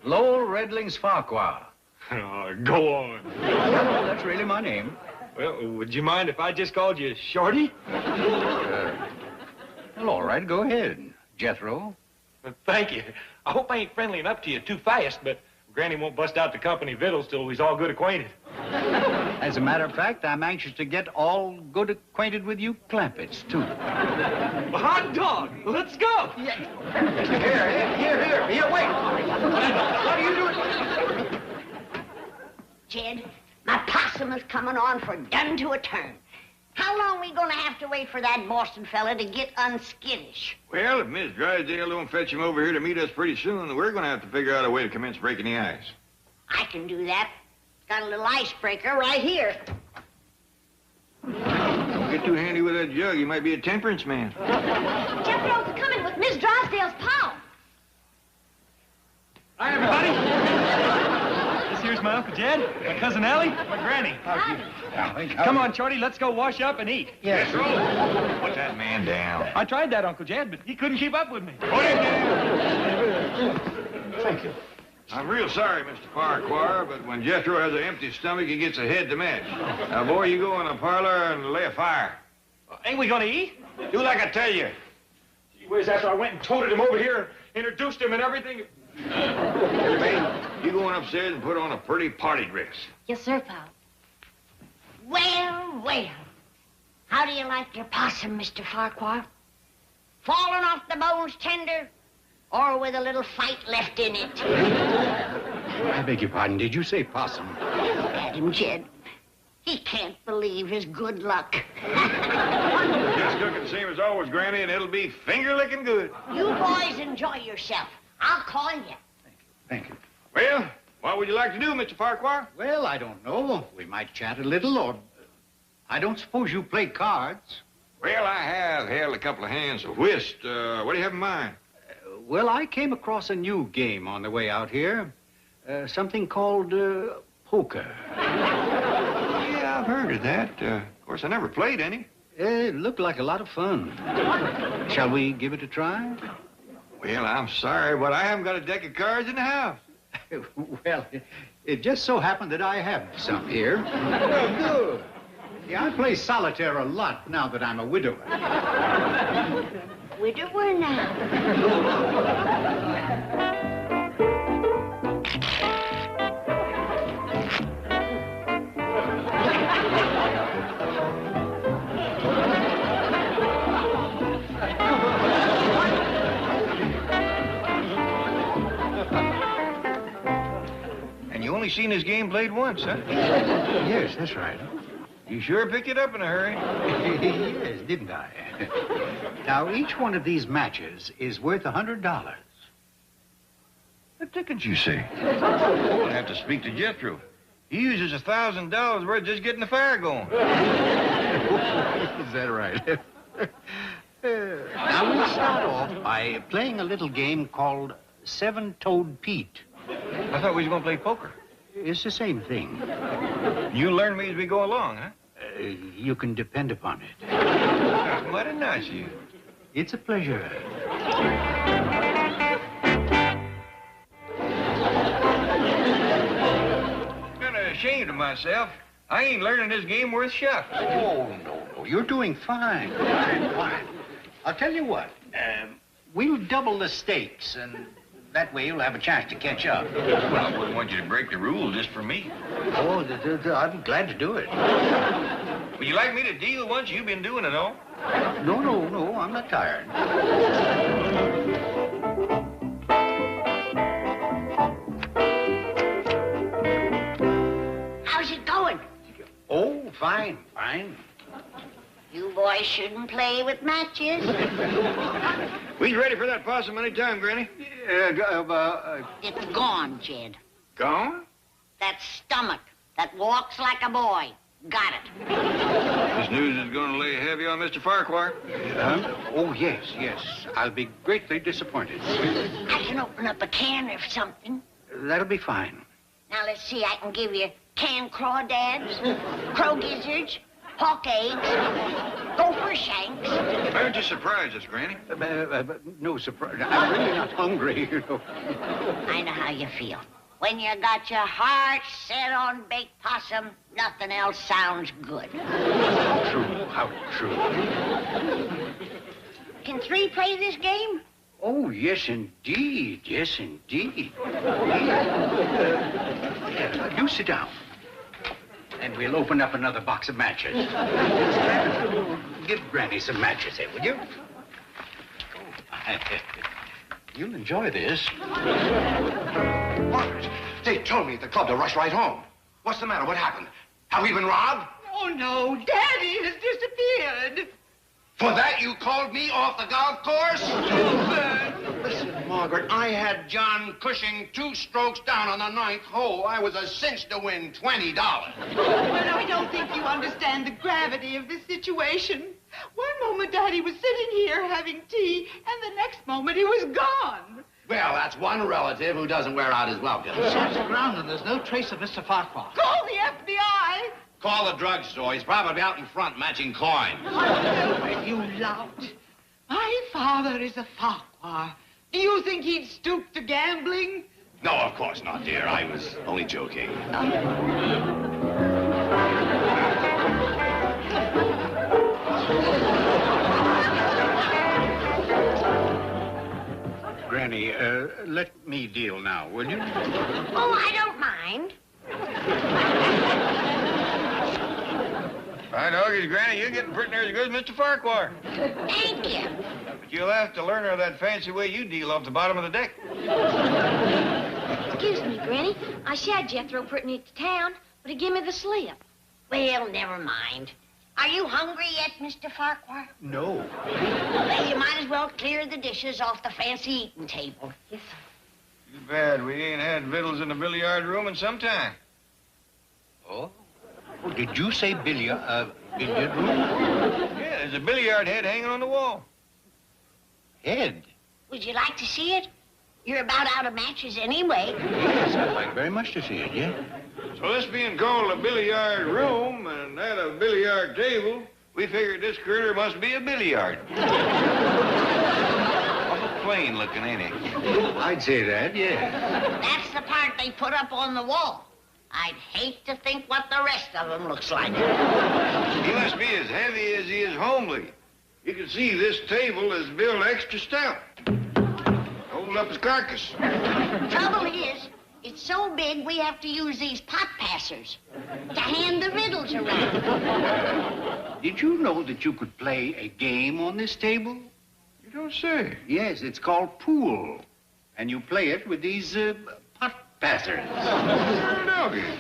Lowell Redlings Farquhar. Oh, go on. No, that's really my name. Well, would you mind if I just called you Shorty? Well, all right, go ahead, Jethro. Thank you. I hope I ain't friendly enough to you too fast, but Granny won't bust out the company victuals till he's all good acquainted. As a matter of fact, I'm anxious to get all good acquainted with you Clampetts, too. Hot dog! Let's go! Here, wait! What are you doing? Jed, my possum is coming on for done to a turn. How long we gonna have to wait for that Boston fella to get unskittish? Well, if Miss Drysdale don't fetch him over here to meet us pretty soon, we're going to have to figure out a way to commence breaking the ice. I can do that. Got a little icebreaker right here. Don't get too handy with that jug. You might be a temperance man. Jethro's coming with Miss Drysdale's pal. Hi, everybody. This here's my Uncle Jed, my cousin Allie, my granny. Come on, Shorty, let's go wash up and eat. Yes, sir. Put that man down. I tried that, Uncle Jed, but he couldn't keep up with me. Thank you. I'm real sorry, Mr. Farquhar, but when Jethro has an empty stomach, he gets a head to match. Now, boy, you go in the parlor and lay a fire. Ain't we gonna eat? Do like I tell you. Gee whiz, after I went and toted him over here, introduced him and everything. Babe, you go on upstairs and put on a pretty party dress. Yes, sir, pal. Well, well. How do you like your possum, Mr. Farquhar? Falling off the bones tender, or with a little fight left in it? I beg your pardon. Did you say possum? Look at him, Jed. He can't believe his good luck. Just cooking the same as always, Granny, and it'll be finger-licking good. You boys enjoy yourself. I'll call you. Thank you. Well, what would you like to do, Mr. Farquhar? Well, I don't know. We might chat a little, or... I don't suppose you play cards. Well, I have held a couple of hands of whist. What do you have in mind? Well, I came across a new game on the way out here. Something called poker. Yeah, I've heard of that. Of course, I never played any. It looked like a lot of fun. Shall we give it a try? Well, I'm sorry, but I haven't got a deck of cards in the house. Well, it just so happened that I have some here. Well, good. Yeah, I play solitaire a lot now that I'm a widower. Widower now. And you only seen this game played once, huh? Yes, that's right. You sure picked it up in a hurry. Yes, didn't I? Now, each one of these matches is worth $100. What tickets you say? I'll have to speak to Jethro. He uses $1,000 worth just getting the fire going. Is that right? Now, we'll start off by playing a little game called Seven-Toed Pete. I thought we was going to play poker. It's the same thing. You learn me as we go along, huh? You can depend upon it. Mighty nice of you. It's a pleasure. Kind of ashamed of myself. I ain't learning this game worth shucks. Oh, no. You're doing fine. Fine. I'll tell you what. We'll double the stakes, and that way you'll have a chance to catch up. Well, I wouldn't want you to break the rules just for me. Oh, I'd be glad to do it. Would you like me to deal once you've been doing it all? No, I'm not tired. How's it going? Oh, fine. You boys shouldn't play with matches. We's ready for that possum any time, Granny. It's gone, Jed. Gone? That stomach that walks like a boy. Got it. This news is going to lay heavy on Mr. Farquhar. Oh, yes. I'll be greatly disappointed. I can open up a can or something. That'll be fine. Now, let's see. I can give you canned crawdads, crow gizzards, hawk eggs, gopher shanks. Why don't you surprise us, Granny? No surprise. I'm really not hungry, you know. I know how you feel. When you got your heart set on baked possum, nothing else sounds good. How true. Can three play this game? Oh, yes, indeed. You sit down. And we'll open up another box of matches. Give Granny some matches here, will you? You'll enjoy this. Margaret, they told me at the club to rush right home. What's the matter? What happened? Have we been robbed? Oh, no. Daddy has disappeared. For that, you called me off the golf course? Gilbert. Listen, Margaret, I had John Cushing 2 strokes down on the 9th hole. I was a cinch to win $20. But I don't think you understand the gravity of this situation. One moment Daddy was sitting here having tea, and the next moment he was gone. Well, that's one relative who doesn't wear out his welcome. Search around and there's no trace of Mr. Farquhar. Call the FBI. Call the drugstore. He's probably out in front matching coin. Oh, you lout. My father is a Farquhar. Do you think he'd stoop to gambling? No, of course not, dear. I was only joking. Granny, let me deal now, will you? Oh, I don't mind. By doggies, Granny, you're getting pretty near as good as Mr. Farquhar. Thank you. But you'll have to learn her that fancy way you deal off the bottom of the deck. Excuse me, Granny. I shot Jethro pretty near to town, but he gave me the slip. Well, never mind. Are you hungry yet, Mr. Farquhar? No. Well, you might as well clear the dishes off the fancy eating table. Yes, sir. Too bad we ain't had victuals in the billiard room in some time. Oh? Oh, did you say billiard room? Yeah, there's a billiard head hanging on the wall. Head? Would you like to see it? You're about out of matches anyway. Yes, I'd like very much to see it, yeah. So this being called a billiard room and that a billiard table, we figured this critter must be a billiard. Awful plain looking, ain't he? I'd say that, yeah. That's the part they put up on the wall. I'd hate to think what the rest of them looks like. He must be as heavy as he is homely. You can see this table is built extra stout. Hold up his carcass. Trouble is, it's so big we have to use these pot passers to hand the riddles around. Did you know that you could play a game on this table? You don't say. Yes, it's called pool. And you play it with these pot passers. Doggies.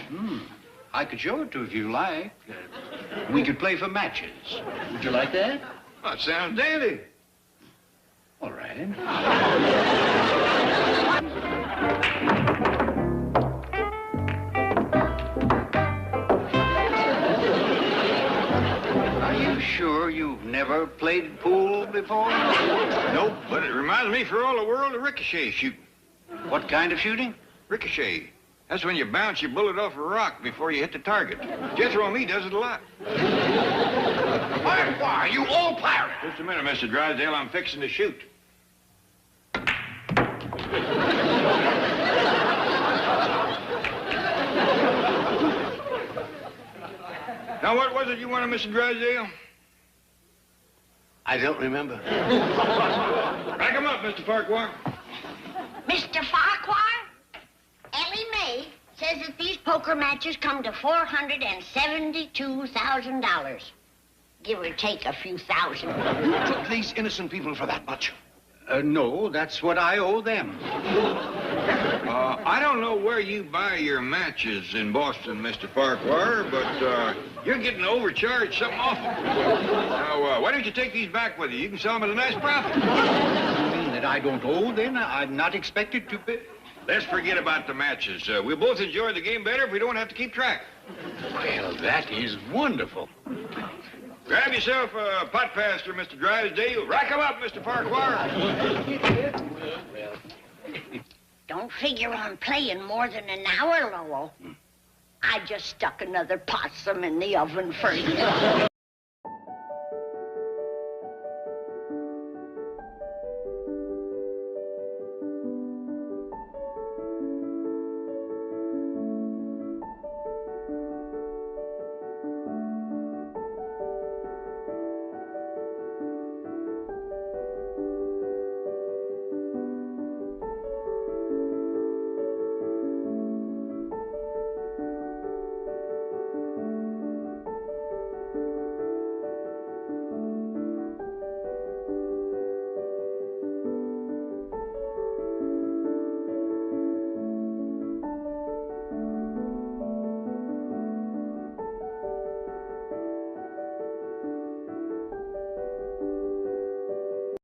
I could show it to you if you like. We could play for matches. Would you like that? That sounds dandy. All right. Are you sure you've never played pool before? Nope, but it reminds me for all the world of ricochet shooting. What kind of shooting? Ricochet. That's when you bounce your bullet off a rock before you hit the target. Jethro and me does it a lot. Why, you old pirate! Just a minute, Mr. Drysdale. I'm fixing to shoot. Now, what was it you wanted, Mr. Drysdale? I don't remember. Rack him up, Mr. Farquhar. Mr. Farquhar, Ellie Mae says that these poker matches come to $472,000. Give or take a few thousand. You took these innocent people for that much? No, that's what I owe them. I don't know where you buy your matches in Boston, Mr. Farquhar, but you're getting overcharged something awful. Now, why don't you take these back with you? You can sell them at a nice profit. You mean that I don't owe then? I'm not expected to pay? Let's forget about the matches. We'll both enjoy the game better if we don't have to keep track. Well, that is wonderful. Grab yourself a pot passer, Mr. Drysdale. Rack 'em up, Mr. Farquhar. Don't figure on playing more than an hour, Lowell. I just stuck another possum in the oven for you.